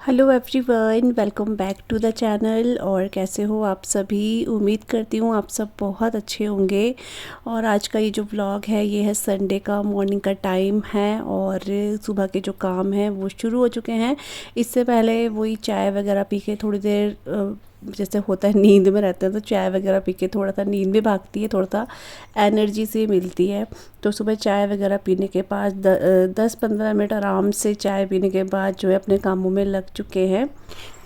Hello everyone, welcome back to the channel. और कैसे हो आप सभी? उम्मीद करती हूँ आप सब बहुत अच्छे होंगे। और आज का ये जो व्लॉग है ये है संडे का मॉर्निंग का टाइम है और सुबह के जो काम हैं वो शुरू हो चुके हैं। इससे पहले वही चाय वगैरह पी के थोड़ी देर जैसे होता है नींद में रहते हैं तो चाय वगैरह पी के थोड़ा सा नींद भी भागती है, थोड़ा सा एनर्जी से मिलती है। तो सुबह चाय वगैरह पीने के बाद 10-15 मिनट आराम से चाय पीने के बाद जो है अपने कामों में लग चुके हैं।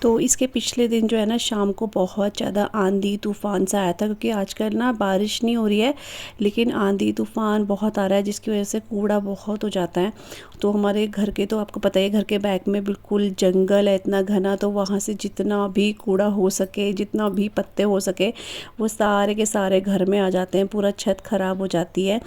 तो इसके पिछले दिन जो है ना शाम को बहुत ज़्यादा आंधी तूफ़ान सा आया था, क्योंकि आजकल ना बारिश नहीं हो रही है लेकिन आंधी तूफ़ान बहुत आ रहा है, जिसकी वजह से कूड़ा बहुत हो जाता है। तो हमारे घर के, तो आपको पता ही है, घर के बैक में बिल्कुल जंगल है इतना घना, तो वहाँ से जितना भी कूड़ा हो सके, जितना भी पत्ते हो सके वो सारे के सारे घर में आ जाते हैं, पूरा छत ख़राब हो जाती है।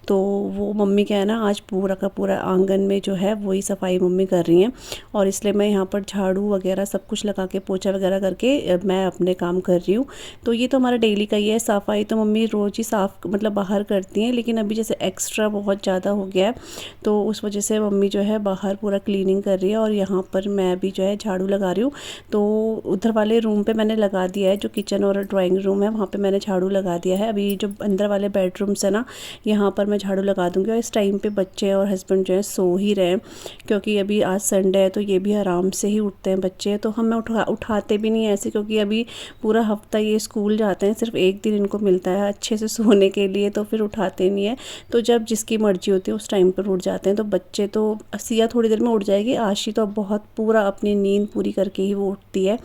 तो वो मम्मी क्या है ना आज पूरा का पूरा आंगन में जो है वही सफाई मम्मी कर रही हैं, और इसलिए मैं यहाँ पर झाड़ू वगैरह सब कुछ लगा के पोछा वगैरह करके मैं अपने काम कर रही हूँ। तो ये तो हमारा डेली का ही है। सफाई तो मम्मी रोज़ ही साफ़ मतलब बाहर करती हैं, लेकिन अभी जैसे एक्स्ट्रा बहुत ज़्यादा हो गया है तो उस वजह से मम्मी जो है बाहर पूरा क्लीनिंग कर रही है और यहाँ पर मैं भी जो है झाड़ू लगा रही हूँ। तो उधर वाले रूम पे मैंने लगा दिया है, जो किचन और ड्राइंग रूम है वहाँ पे मैंने झाड़ू लगा दिया है। अभी जो अंदर वाले बेडरूम्स है ना यहाँ पर मैं झाड़ू लगा दूँगी। और इस टाइम पे बच्चे और हस्बैंड जो है सो ही रहे हैं, क्योंकि अभी आज संडे है तो ये भी आराम से ही उठते हैं बच्चे। तो हमें उठाते भी नहीं ऐसे, क्योंकि अभी पूरा हफ्ता ये स्कूल जाते हैं, सिर्फ एक दिन इनको मिलता है अच्छे से सोने के लिए, तो फिर उठाते नहीं है। तो जब जिसकी मर्जी होती है उस टाइम पर उठ जाते हैं। तो बच्चे तो सिया थोड़ी देर में उठ जाएगी, आशी तो बहुत पूरा अपनी नींद पूरी करके ही वो उठती है,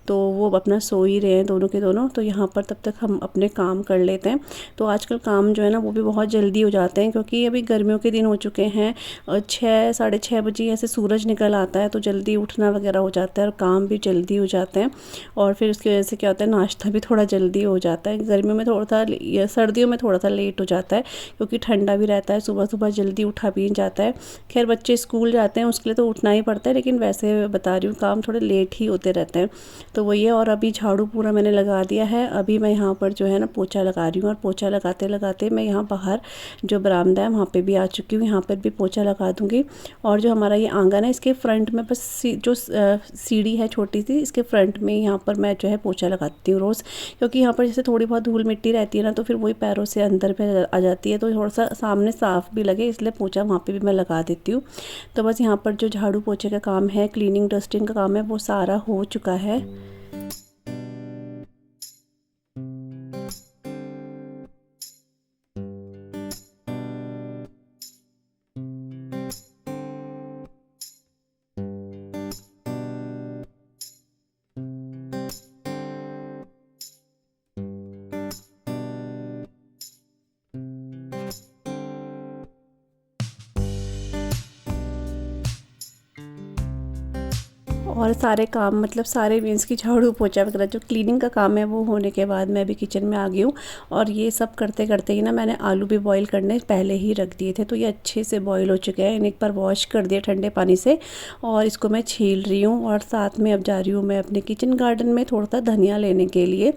तो वो अपना सो ही रहे हैं दोनों के दोनों। तो यहाँ पर तब तक हम अपने काम कर लेते हैं। तो आजकल काम जो है ना वो भी बहुत जल्दी हो जाते हैं, क्योंकि अभी गर्मियों के दिन हो चुके हैं और 6-6:30 बजे ऐसे सूरज निकल आता है, तो जल्दी उठना वगैरह हो जाता है और काम भी जल्दी हो जाते हैं। और फिर उसकी वजह से क्या होता है, नाश्ता भी थोड़ा जल्दी हो जाता है। गर्मियों में थोड़ा सा या सर्दियों में थोड़ा सा लेट हो जाता है, क्योंकि ठंडा भी रहता है, सुबह सुबह जल्दी उठा भी जाता है। खैर बच्चे स्कूल जाते हैं उसके लिए तो उठना ही पड़ता है, लेकिन वैसे बता रही हूँ काम थोड़े लेट ही होते रहते हैं। तो वही है। और अभी झाड़ू पूरा मैंने लगा दिया है। अभी मैं यहाँ पर जो है ना पोछा लगा रही हूँ, और पोछा लगाते लगाते मैं यहाँ बाहर जो बरामदा है वहाँ पे भी आ चुकी हूँ। यहाँ पर भी पोछा लगा दूँगी। और जो हमारा ये आंगन है इसके फ्रंट में बस जो सीढ़ी है छोटी सी, इसके फ्रंट में यहाँ पर मैं जो है पोछा लगाती हूँ रोज़, क्योंकि यहाँ पर जैसे थोड़ी बहुत धूल मिट्टी रहती है ना तो फिर वही पैरों से अंदर पे आ जाती है, तो थोड़ा सा सामने साफ़ भी लगे इसलिए पोछा वहाँ पे भी मैं लगा देती हूँ। तो बस यहाँ पर जो झाड़ू पोछे का काम है, क्लीनिंग डस्टिंग का काम है, वो सारा हो चुका है। और सारे काम मतलब सारे मीन्स की झाड़ू पोछा वगैरह जो क्लीनिंग का काम है वो होने के बाद मैं भी किचन में आ गई हूँ। और ये सब करते करते ही ना मैंने आलू भी बॉईल करने पहले ही रख दिए थे, तो ये अच्छे से बॉईल हो चुके हैं। इन्हें एक बार वॉश कर दिया ठंडे पानी से, और इसको मैं छील रही हूँ। और साथ में अब जा रही हूँ मैं अपने किचन गार्डन में थोड़ा सा धनिया लेने के लिए।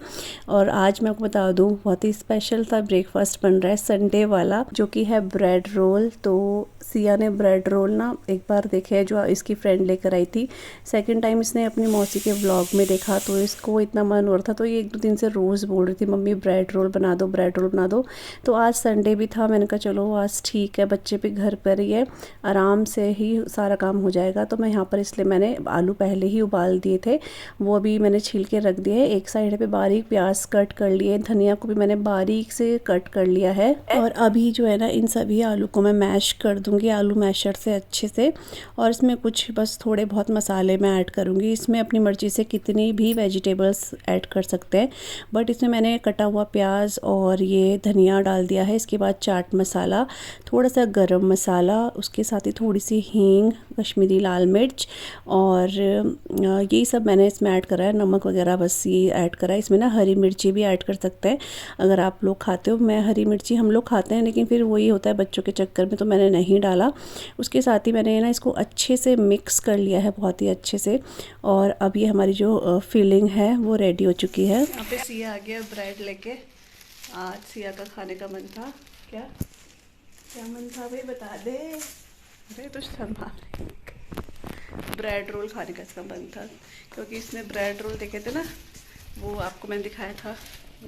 और आज मैं आपको बता दूँ बहुत ही स्पेशल सा ब्रेकफास्ट बन रहा है संडे वाला, जो कि है ब्रेड रोल। तो सिया ने ब्रेड रोल ना एक बार देखे जो इसकी फ्रेंड लेकर आई थी, सेकंड टाइम इसने अपनी मौसी के व्लॉग में देखा, तो इसको इतना मन हो रहा था, तो ये 1-2 दिन से रोज़ बोल रही थी मम्मी ब्रेड रोल बना दो, ब्रेड रोल बना दो। तो आज संडे भी था, मैंने कहा चलो आज ठीक है, बच्चे भी घर पर ही है, आराम से ही सारा काम हो जाएगा। तो मैं यहाँ पर इसलिए मैंने आलू पहले ही उबाल दिए थे, वो अभी मैंने छील के रख दिए। एक साइड पे बारीक प्याज कट कर लिए, धनिया को भी मैंने बारीक से कट कर लिया है। और अभी जो है ना इन सभी आलू को मैं मैश कर दूँगी आलू मैशर से अच्छे से। और इसमें कुछ बस थोड़े बहुत मसाले मैं ऐड करूँगी। इसमें अपनी मर्ज़ी से कितनी भी वेजिटेबल्स ऐड कर सकते हैं, बट इसमें मैंने कटा हुआ प्याज और ये धनिया डाल दिया है। इसके बाद चाट मसाला, थोड़ा सा गरम मसाला, उसके साथ ही थोड़ी सी हींग, कश्मीरी लाल मिर्च और यही सब मैंने इसमें ऐड करा है, नमक वगैरह बस ये ऐड करा है। इसमें ना हरी मिर्ची भी ऐड कर सकते हैं अगर आप लोग खाते हो। मैं हरी मिर्ची हम लोग खाते हैं, लेकिन फिर वही होता है बच्चों के चक्कर में तो मैंने नहीं डाला। उसके साथ ही मैंने ना इसको अच्छे से मिक्स कर लिया है, बहुत ही अच्छे से। और अब ये हमारी जो फिलिंग है वो रेडी हो चुकी है। यहाँ पे सिया आ गया ब्रेड लेके। आज सिया का खाने का मन था। क्या क्या मन था भाई, बता दे। अरे तो संभाल। ब्रेड रोल खाने का इसका मन था, क्योंकि इसने ब्रेड रोल देखे थे ना, वो आपको मैंने दिखाया था,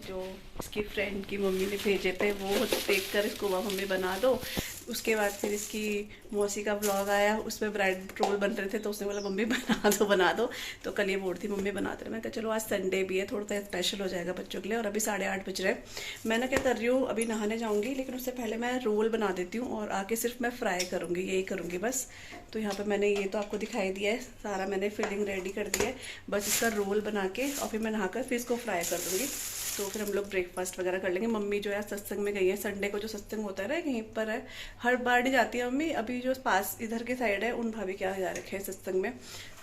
जो इसकी फ्रेंड की मम्मी ने भेजे थे, वो देखकर इसको वह मम्मी बना दो। उसके बाद फिर इसकी मौसी का व्लॉग आया, उसमें ब्रेड रोल बन रहे थे, तो उसने बोला मम्मी बना दो। तो कल ये बोल थी मम्मी बनाते रहे। मैं कहा चलो आज संडे भी है, थोड़ा सा स्पेशल हो जाएगा बच्चों के लिए। और अभी 8:30 बज रहे हैं। मैं ना क्या कर रही हूँ, अभी नहाने जाऊँगी, लेकिन उससे पहले मैं रोल बना देती हूँ और आके सिर्फ मैं फ्राई करूँगी, यही करूँगी बस। तो यहाँ पर मैंने ये तो आपको दिखाई दिया है, सारा मैंने फिलिंग रेडी कर दिया है। बस इसका रोल बना के और फिर मैं नहाकर फिर इसको फ्राई कर दूँगी। तो फिर हम लोग ब्रेकफास्ट वगैरह कर लेंगे। मम्मी जो है सत्संग में गई है, संडे को जो सत्संग होता है ना कहीं पर है, हर बार नहीं जाती है मम्मी। अभी जो पास इधर के साइड है, उन भाभी क्या जा रखे हैं सत्संग में,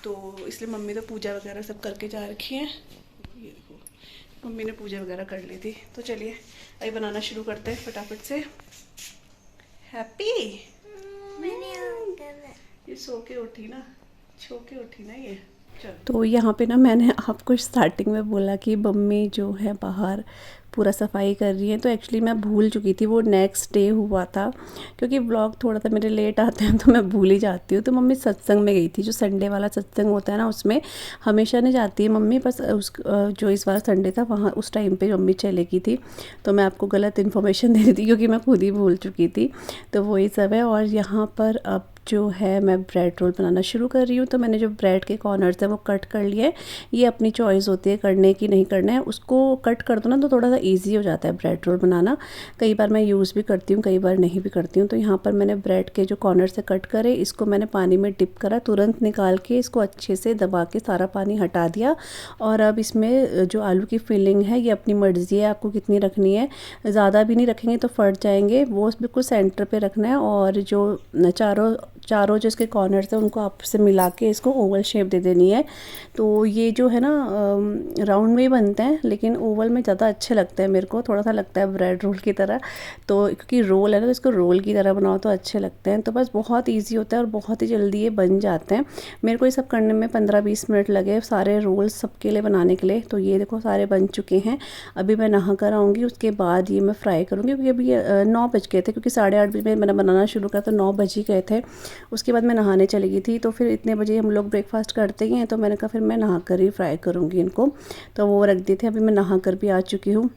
तो इसलिए मम्मी तो पूजा वगैरह सब करके जा रखी हैं। ये देखो मम्मी ने पूजा वगैरह कर ली थी। तो चलिए अभी बनाना शुरू करते हैं फटाफट से। हैप्पी ये सो के उठी ना, ये। तो यहाँ पे ना मैंने आपको स्टार्टिंग में बोला कि मम्मी जो है बाहर पूरा सफाई कर रही है, तो एक्चुअली मैं भूल चुकी थी, वो नेक्स्ट डे हुआ था। क्योंकि व्लॉग थोड़ा सा मेरे लेट आते हैं तो मैं भूल ही जाती हूँ। तो मम्मी सत्संग में गई थी, जो संडे वाला सत्संग होता है ना, उसमें हमेशा नहीं जाती है मम्मी, बस जो इस बार संडे था वहाँ उस टाइम पे मम्मी चली गई थी। तो मैं आपको गलत इन्फॉर्मेशन दे रही थी, क्योंकि मैं खुद ही भूल चुकी थी। तो वही सब है। और यहाँ पर अब जो है मैं ब्रेड रोल बनाना शुरू कर रही हूँ। तो मैंने जो ब्रेड के कॉर्नर्स हैं वो कट कर लिए। ये अपनी चॉइस होती है करने की नहीं करना है, उसको कट कर दो ना तो थोड़ा सा इजी हो जाता है ब्रेड रोल बनाना। कई बार मैं यूज़ भी करती हूँ, कई बार नहीं भी करती हूँ। तो यहाँ पर मैंने ब्रेड के जो कॉर्नर से कट करे, इसको मैंने पानी में डिप करा, तुरंत निकाल के इसको अच्छे से दबा के सारा पानी हटा दिया। और अब इसमें जो आलू की फिलिंग है, ये अपनी मर्ज़ी है आपको कितनी रखनी है। ज़्यादा भी नहीं रखेंगे तो फट जाएंगे, वो बिल्कुल सेंटर पर रखना है। और जो चारों जो इसके कॉर्नर्स हैं उनको आपस से मिला के इसको ओवल शेप दे देनी है। तो ये जो है ना राउंड में ही बनते हैं, लेकिन ओवल में ज़्यादा अच्छे लगते हैं मेरे को, थोड़ा सा लगता है ब्रेड रोल की तरह। तो क्योंकि रोल है ना, तो इसको रोल की तरह बनाओ तो अच्छे लगते हैं। तो बस बहुत ईजी होता है और बहुत ही जल्दी ये बन जाते हैं। मेरे को ये सब करने में 15-20 मिनट लगे, सारे रोल सबके लिए बनाने के लिए। तो ये देखो सारे बन चुके हैं। अभी मैं नहा कर आऊँगी, उसके बाद ये मैं फ्राई करूँगी। क्योंकि अभी 9 बज गए थे, क्योंकि 8:30 बजे मैंने बनाना शुरू किया तो 9 बज ही गए थे। उसके बाद मैं नहाने चली गई थी, तो फिर इतने बजे हम लोग ब्रेकफास्ट करते ही हैं। तो मैंने कहा फिर मैं नहा कर ही फ्राई करूँगी इनको। तो वो रख दिए थे। अभी मैं नहा कर भी आ चुकी हूँ।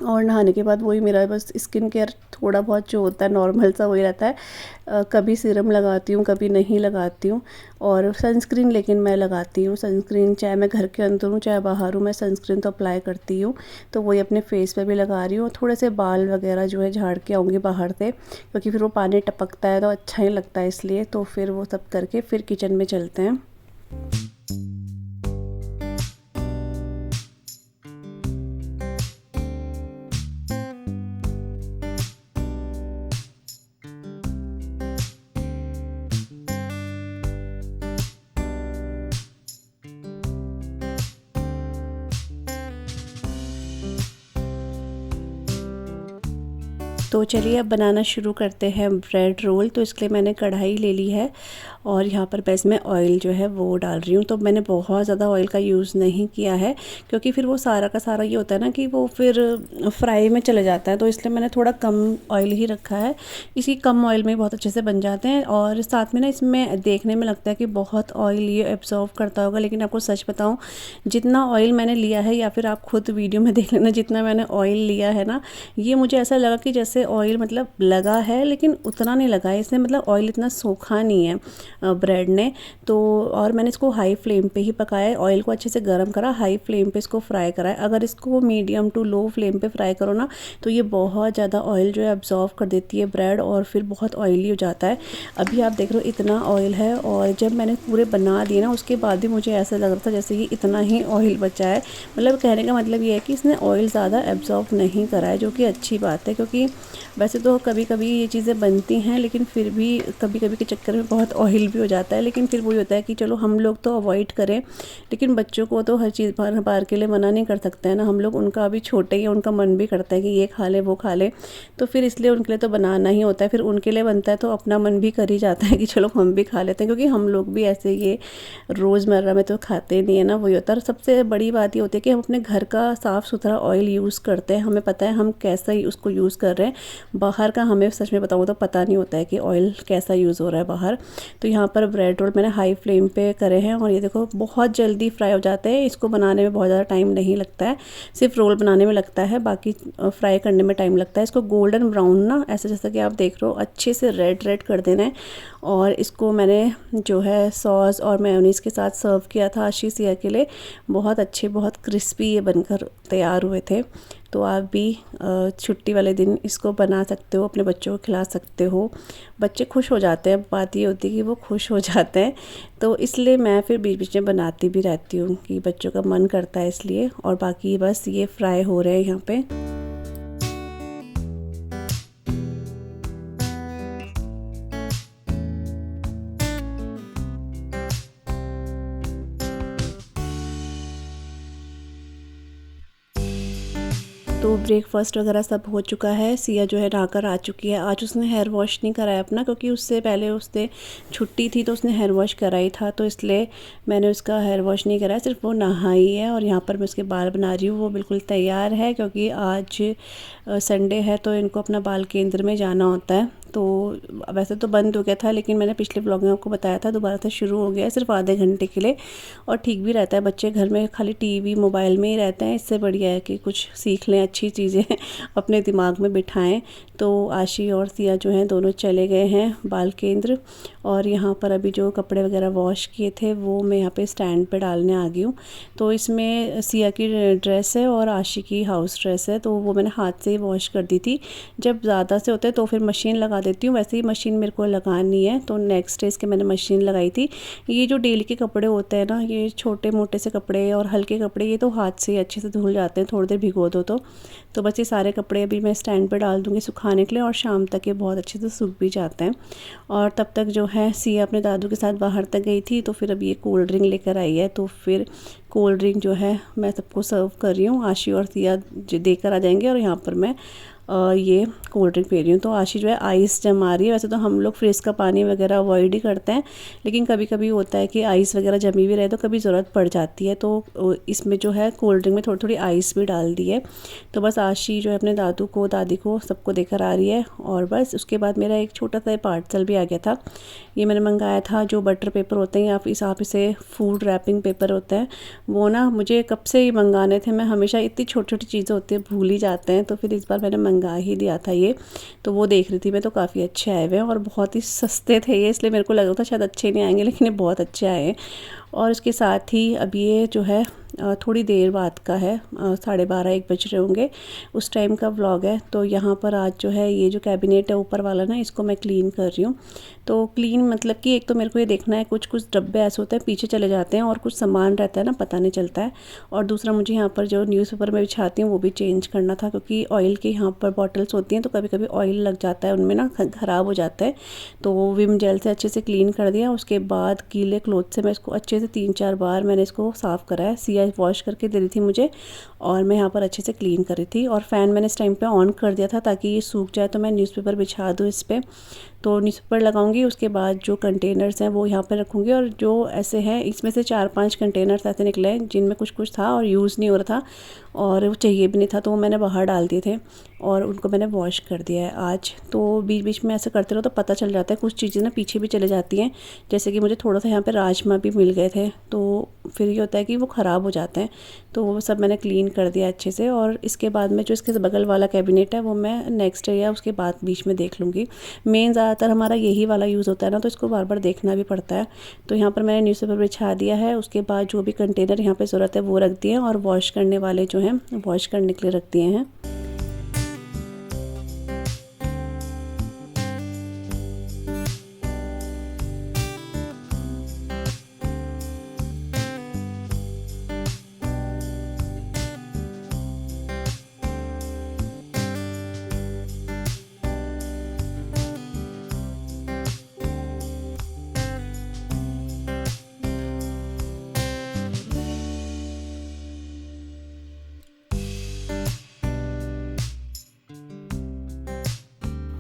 और नहाने के बाद वही मेरा बस स्किन केयर थोड़ा बहुत जो होता है नॉर्मल सा वही रहता है। कभी सीरम लगाती हूँ, कभी नहीं लगाती हूँ। और सनस्क्रीन लेकिन मैं लगाती हूँ सनस्क्रीन, चाहे मैं घर के अंदर हूँ चाहे बाहर हूँ, मैं सनस्क्रीन तो अप्लाई करती हूँ। तो वही अपने फेस पे भी लगा रही हूँ। थोड़े से बाल वगैरह जो है झाड़ के आऊँगी बाहर से, क्योंकि फिर वो पानी टपकता है तो अच्छा ही लगता है, इसलिए। तो फिर वो सब करके फिर किचन में चलते हैं। तो चलिए अब बनाना शुरू करते हैं ब्रेड रोल। तो इसके लिए मैंने कढ़ाई ले ली है और यहाँ पर मैं इसमें ऑयल जो है वो डाल रही हूँ। तो मैंने बहुत ज़्यादा ऑयल का यूज़ नहीं किया है, क्योंकि फिर वो सारा का सारा ये होता है ना कि वो फिर फ्राई में चले जाता है। तो इसलिए मैंने थोड़ा कम ऑयल ही रखा है। इसी कम ऑयल में बहुत अच्छे से बन जाते हैं। और साथ में ना इसमें देखने में लगता है कि बहुत ऑयल ये एब्जॉर्व करता होगा, लेकिन आपको सच बताऊँ, जितना ऑयल मैंने लिया है, या फिर आप खुद वीडियो में देख लेना, जितना मैंने ऑयल लिया है ना, ये मुझे ऐसा लगा कि जैसे ऑयल मतलब लगा है, लेकिन उतना नहीं लगा है इसमें, मतलब ऑयल इतना सूखा नहीं है ब्रेड ने। तो और मैंने इसको हाई फ्लेम पे ही पकाया है, ऑयल को अच्छे से गर्म करा, हाई फ्लेम पे इसको फ्राई करा है। अगर इसको मीडियम टू लो फ्लेम पे फ्राई करो ना, तो ये बहुत ज़्यादा ऑयल जो है अब्जॉर्व कर देती है ब्रेड, और फिर बहुत ऑयली हो जाता है। अभी आप देख रहे हो इतना ऑयल है, और जब मैंने पूरे बना दिए ना, उसके बाद भी मुझे ऐसा लग रहा था जैसे कि इतना ही ऑयल बचा है। मतलब कहने का मतलब ये है कि इसने ऑयल ज़्यादा एब्जॉर्व नहीं करा है, जो कि अच्छी बात है, क्योंकि वैसे तो कभी कभी ये चीज़ें बनती हैं, लेकिन फिर भी कभी कभी के चक्कर में बहुत ऑयल भी हो जाता है। लेकिन फिर वही होता है कि चलो हम लोग तो अवॉइड करें, लेकिन बच्चों को तो हर चीज़ बार बार के लिए मना नहीं कर सकते हैं ना हम लोग। उनका अभी छोटे ही, उनका मन भी करता है कि ये खा ले वो खा ले, तो फिर इसलिए उनके लिए तो बनाना ही होता है। फिर उनके लिए बनता है तो अपना मन भी कर ही जाता है कि चलो हम भी खा लेते हैं, क्योंकि हम लोग भी ऐसे ये रोज़मर्रा में तो खाते नहीं है ना, वही होता है। और सबसे बड़ी बात ये होती है कि हम अपने घर का साफ़ सुथरा ऑयल यूज़ करते हैं, हमें पता है हम कैसा ही उसको यूज़ कर रहे हैं। बाहर का हमें सच में बताऊँ तो पता नहीं होता है कि ऑयल कैसा यूज़ हो रहा है बाहर। तो यहाँ पर ब्रेड रोल मैंने हाई फ्लेम पे करे हैं और ये देखो बहुत जल्दी फ्राई हो जाते हैं। इसको बनाने में बहुत ज़्यादा टाइम नहीं लगता है, सिर्फ रोल बनाने में लगता है, बाकी फ्राई करने में टाइम लगता है। इसको गोल्डन ब्राउन ना, ऐसे जैसा कि आप देख रहे हो, अच्छे से रेड रेड कर देना है। और इसको मैंने जो है सॉस और मेयोनीज़ के साथ सर्व किया था आशी सिया के लिए। बहुत अच्छे, बहुत क्रिस्पी ये बनकर तैयार हुए थे। तो आप भी छुट्टी वाले दिन इसको बना सकते हो, अपने बच्चों को खिला सकते हो। बच्चे खुश हो जाते हैं, बात ये होती है कि वो खुश हो जाते हैं। तो इसलिए मैं फिर बीच बीच में बनाती भी रहती हूँ कि बच्चों का मन करता है इसलिए। और बाकी बस ये फ्राई हो रहे हैं यहाँ पे। तो ब्रेकफ़ास्ट वगैरह सब हो चुका है। सिया जो है नहाकर आ चुकी है। आज उसने हेयर वॉश नहीं कराया अपना, क्योंकि उससे पहले उसने छुट्टी थी तो उसने हेयर वॉश कराई था, तो इसलिए मैंने उसका हेयर वॉश नहीं कराया, सिर्फ वो नहाई है। और यहाँ पर मैं उसके बाल बना रही हूँ। वो बिल्कुल तैयार है, क्योंकि आज संडे है तो इनको अपना बाल केंद्र में जाना होता है। तो वैसे तो बंद हो गया था, लेकिन मैंने पिछले व्लॉग में आपको बताया था दोबारा से शुरू हो गया है, सिर्फ आधे घंटे के लिए। और ठीक भी रहता है, बच्चे घर में खाली टीवी मोबाइल में ही रहते हैं, इससे बढ़िया है कि कुछ सीख लें, अच्छी चीज़ें अपने दिमाग में बिठाएं। तो आशी और सिया जो हैं दोनों चले गए हैं बाल केंद्र। और यहाँ पर अभी जो कपड़े वगैरह वॉश किए थे वो मैं यहाँ पे स्टैंड पे डालने आ गई हूँ। तो इसमें सिया की ड्रेस है और आशी की हाउस ड्रेस है, तो वो मैंने हाथ से ही वॉश कर दी थी। जब ज़्यादा से होते हैं तो फिर मशीन लगा देती हूँ, वैसे ही मशीन मेरे को लगानी है, तो नेक्स्ट डे इसके मैंने मशीन लगाई थी। ये जो डेली के कपड़े होते हैं ना, ये छोटे मोटे से कपड़े और हल्के कपड़े, ये तो हाथ से ही अच्छे से धुल जाते हैं, थोड़ी देर भिगो दो तो बस ये सारे कपड़े अभी मैं स्टैंड पर डाल दूँगी सुखाने के लिए, और शाम तक ये बहुत अच्छे से सूख भी जाते हैं। और तब तक जो है सिया अपने दादू के साथ बाहर तक गई थी, तो फिर अब ये कोल्ड ड्रिंक लेकर आई है, तो फिर कोल्ड ड्रिंक जो है मैं सबको सर्व कर रही हूँ। आशी और सिया देकर आ जाएंगे और यहाँ पर मैं ये कोल्ड ड्रिंक पी रही हूँ। तो आशी जो है आइस जमा रही है। वैसे तो हम लोग फ्रिज का पानी वगैरह अवॉइड ही करते हैं, लेकिन कभी कभी होता है कि आइस वगैरह जमी हुई रहे तो कभी ज़रूरत पड़ जाती है, तो इसमें जो है कोल्ड ड्रिंक में थोड़ी थोड़ी आइस भी डाल दी है। तो बस आशी जो है अपने दादू को, दादी को, सबको देकर आ रही है। और बस उसके बाद मेरा एक छोटा सा पार्सल भी आ गया था। ये मैंने मंगाया था, जो बटर पेपर होते हैं या आप इसे फूड रैपिंग पेपर होते हैं, वो ना मुझे कब से ही मंगाने थे। मैं हमेशा इतनी छोटी छोटी चीज़ें होती है भूल ही जाते हैं, तो फिर इस बार मैंने मंगा ही दिया था ये। तो वो देख रही थी मैं, तो काफ़ी अच्छे आए हुए हैं और बहुत ही सस्ते थे ये, इसलिए मेरे को लग रहा था शायद अच्छे नहीं आएंगे, लेकिन ये बहुत अच्छे आए हैं। और उसके साथ ही अभी ये जो है थोड़ी देर बाद का है, 12:30-1 बज रहे होंगे, उस टाइम का व्लॉग है। तो यहाँ पर आज जो है ये जो कैबिनेट है ऊपर वाला ना, इसको मैं क्लीन कर रही हूँ। तो क्लीन मतलब कि एक तो मेरे को ये देखना है, कुछ कुछ डब्बे ऐसे होते हैं पीछे चले जाते हैं और कुछ सामान रहता है ना, पता नहीं चलता है। और दूसरा मुझे यहाँ पर जो न्यूज़पेपर में बिछाती हूँ वो भी चेंज करना था, क्योंकि ऑयल की यहाँ पर बॉटल्स होती हैं तो कभी कभी ऑयल लग जाता है उनमें ना, ख़राब हो जाता है। तो विम जेल से अच्छे से क्लीन कर दिया। उसके बाद गीले क्लोथ से मैं इसको अच्छे से 3-4 बार मैंने इसको साफ़ करा है। सिया वॉश करके दे रही थी मुझे और मैं यहाँ पर अच्छे से क्लीन कर रही थी। और फ़ैन मैंने इस टाइम पे ऑन कर दिया था ताकि ये सूख जाए, तो मैं न्यूज़पेपर बिछा दूँ इस पर। तो न्यूज़पेपर लगाऊंगी, उसके बाद जो कंटेनर्स हैं वो यहाँ पर रखूँगी। और जो ऐसे हैं, इसमें से 4-5 कंटेनर्स ऐसे निकले हैं जिनमें कुछ कुछ था और यूज़ नहीं हो रहा था और वो चाहिए भी नहीं था, तो वो मैंने बाहर डाल दिए थे और उनको मैंने वॉश कर दिया है आज। तो बीच बीच में ऐसे करते रहो तो पता चल जाता है, कुछ चीज़ें ना पीछे भी चले जाती हैं। जैसे कि मुझे थोड़ा सा यहाँ पे राजमा भी मिल गए थे, तो फिर ये होता है कि वो ख़राब हो जाते हैं। तो वो सब मैंने क्लीन कर दिया अच्छे से। और इसके बाद में जो इसके बगल वाला कैबिनेट है वो मैं नेक्स्ट या उसके बाद बीच में देख लूँगी। मेन ज़्यादातर हमारा यही वाला यूज़ होता है ना, तो इसको बार बार देखना भी पड़ता है। तो यहाँ पर मैंने न्यूज़पेपर बिछा दिया है। उसके बाद जो भी कंटेनर यहाँ पर ज़रूरत है वो रख दिए और वॉश करने वाले जो हैं वॉश करने के लिए रख दिए हैं।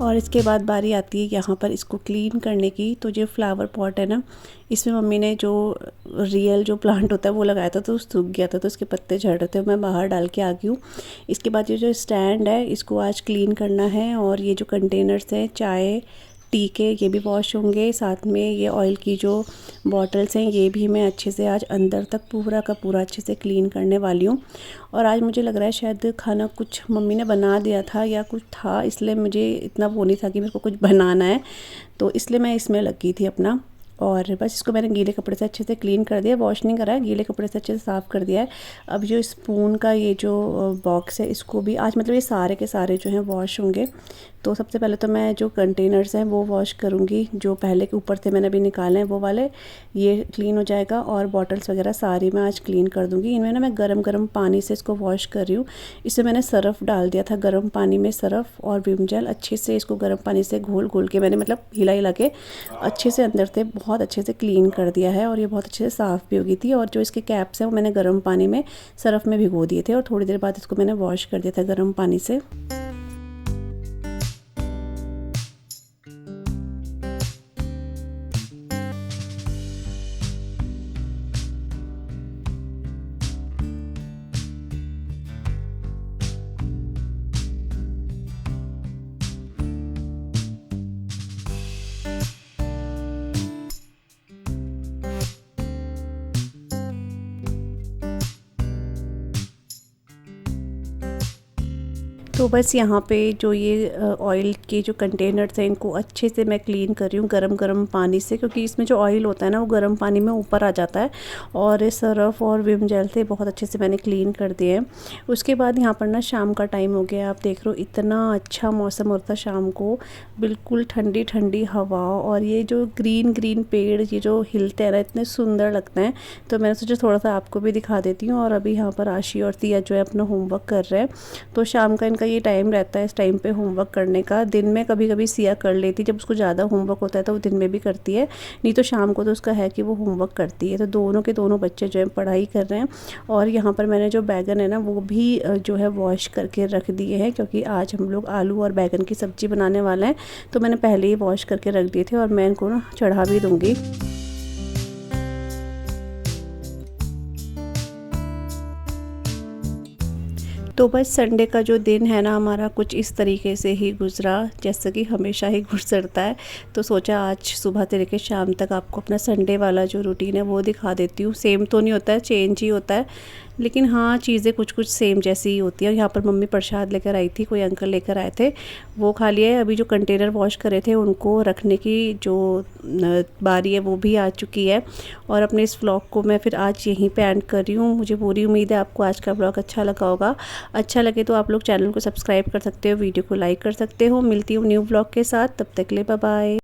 और इसके बाद बारी आती है यहाँ पर इसको क्लीन करने की। तो जो फ्लावर पॉट है ना, इसमें मम्मी ने जो रियल जो प्लांट होता है वो लगाया था, तो सूख गया था, तो उसके पत्ते झड़ रहे थे, मैं बाहर डाल के आ गई हूँ। इसके बाद ये जो स्टैंड है इसको आज क्लीन करना है। और ये जो कंटेनर्स हैं चाय टी के, ये भी वॉश होंगे। साथ में ये ऑयल की जो बॉटल्स हैं ये भी मैं अच्छे से आज अंदर तक पूरा का पूरा अच्छे से क्लीन करने वाली हूँ। और आज मुझे लग रहा है शायद खाना कुछ मम्मी ने बना दिया था या कुछ था, इसलिए मुझे इतना वो नहीं था कि मेरे को कुछ बनाना है, तो इसलिए मैं इसमें लगी थी अपना। और बस इसको मैंने गीले कपड़े से अच्छे से क्लीन कर दिया, वॉश नहीं करा है, गीले कपड़े से अच्छे से साफ़ कर दिया है। अब जो स्पून का ये जो बॉक्स है इसको भी आज मतलब ये सारे के सारे जो हैं वॉश होंगे। तो सबसे पहले तो मैं जो कंटेनर्स हैं वो वॉश करूँगी, जो पहले के ऊपर से मैंने अभी निकाले हैं वो वाले, ये क्लीन हो जाएगा। और बॉटल्स वगैरह सारी मैं आज क्लीन कर दूँगी। इनमें ना मैं गरम पानी से इसको वॉश कर रही हूँ। इसमें मैंने सरफ़ डाल दिया था, गर्म पानी में सरफ़ और विम जेल, अच्छे से इसको गर्म पानी से घोल के मैंने मतलब हिला के अच्छे से अंदर से बहुत अच्छे से क्लीन कर दिया है। और ये बहुत अच्छे से साफ़ भी हो गई थी। और जो इसके कैप्स हैं वो मैंने गर्म पानी में सरफ़ में भिगो दिए थे और थोड़ी देर बाद इसको मैंने वॉश कर दिया था गर्म पानी से। तो बस यहाँ पे जो ये ऑयल के जो कंटेनर्स हैं इनको अच्छे से मैं क्लीन कर रही हूँ गरम पानी से, क्योंकि इसमें जो ऑयल होता है ना वो गर्म पानी में ऊपर आ जाता है। और सरफ़ और विम जेल से बहुत अच्छे से मैंने क्लीन कर दिए हैं। उसके बाद यहाँ पर ना शाम का टाइम हो गया, आप देख रहे हो इतना अच्छा मौसम होता है शाम को, बिल्कुल ठंडी ठंडी हवा और ये जो ग्रीन पेड़ ये जो हिलते हैं ना इतने सुंदर लगते हैं। तो मैंने सोचा थोड़ा सा आपको भी दिखा देती हूँ। और अभी यहाँ पर आशी और सिया जो है अपना होमवर्क कर रहे हैं। तो शाम का इनका ये टाइम रहता है इस टाइम पे होमवर्क करने का। दिन में कभी कभी सिया कर लेती, जब उसको ज़्यादा होमवर्क होता है तो वो दिन में भी करती है, नहीं तो शाम को तो उसका है कि वो होमवर्क करती है। तो दोनों के दोनों बच्चे जो है पढ़ाई कर रहे हैं। और यहाँ पर मैंने जो बैगन है ना वो भी जो है वॉश करके रख दिए हैं, क्योंकि आज हम लोग आलू और बैगन की सब्ज़ी बनाने वाले हैं। तो मैंने पहले ही वॉश करके रख दिए थे और मैं इनको ना चढ़ा भी दूँगी। तो बस संडे का जो दिन है ना हमारा कुछ इस तरीके से ही गुज़रा, जैसा कि हमेशा ही गुजरता है। तो सोचा आज सुबह से लेकर शाम तक आपको अपना संडे वाला जो रूटीन है वो दिखा देती हूँ। सेम तो नहीं होता है, चेंज ही होता है, लेकिन हाँ चीज़ें कुछ सेम जैसी ही होती है। यहाँ पर मम्मी प्रसाद लेकर आई थी, कोई अंकल लेकर आए थे, वो खा लिया है। अभी जो कंटेनर वॉश करे थे उनको रखने की जो बारी है वो भी आ चुकी है। और अपने इस व्लॉग को मैं फिर आज यहीं पे एंड कर रही हूँ। मुझे पूरी उम्मीद है आपको आज का व्लॉग अच्छा लगा होगा। अच्छा लगे तो आप लोग चैनल को सब्सक्राइब कर सकते हो, वीडियो को लाइक कर सकते हो। मिलती हूँ न्यू व्लॉग के साथ, तब तक के लिए बाय बाय।